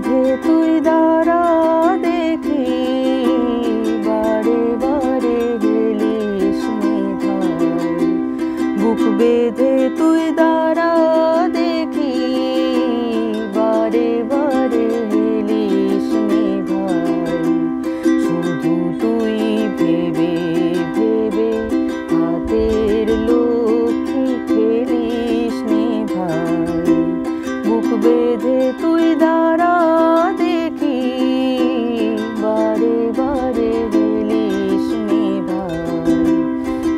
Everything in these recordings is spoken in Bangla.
বেঁধে তুই দাঁড়া দেখি, বারে বারে হেলিস নে ভাই। বুক বেঁধে তুই দাঁড়া দেখি, বারে বারে হেলিস নে ভাই। শুধু তুই ভেবে ভেবে হাতের লক্ষ্মী খেলিস নে ভাই। বুক বেঁধে তুই দাঁড়া দেখি, বারে বারে হেলিস নে ভাই।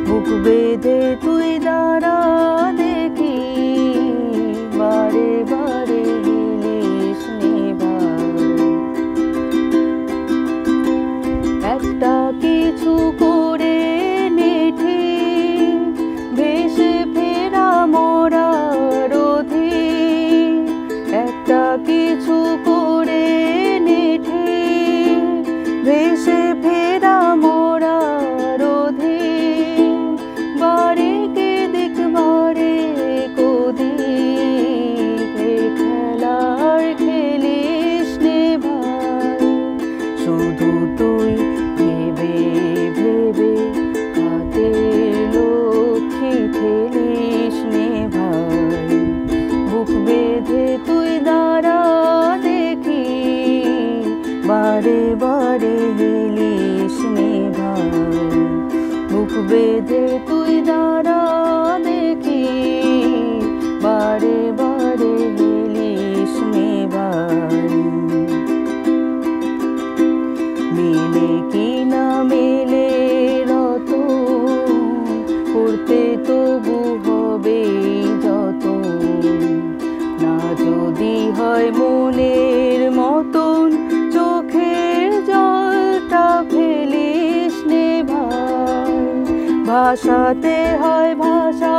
বুক বেঁধে তুই দাঁড়া দেখি, বারে বারে হেলিস নে ভাই। একটা কিছু করে নে ঠিক, ভেসে ফেরা মরার অধিক। একটা কিছু করে নে ঠিক, ভেসে ফেরা মরার অধিক। বারে কে দিক বারে কদিক, এ খেলার খেলিস নে ভাই। শুধু তুই ভেবে ভেবে হাতের লক্ষ্মী খেলিস নে ভাই। বুক বেঁধে তুই দাঁড়া দেখি, বারে বারে হেলিস নে ভাই। বুক বেঁধে তুই দাঁড়া দেখি, বারে বারে হেলিস নে ভাই। মেলে কি না মেলে রত, করতে তবু হবে যত। না যদি হয় মনের মতন, চোখের জলটা ফেলিস নে ভাই। ভাষাতে হয় ভাষা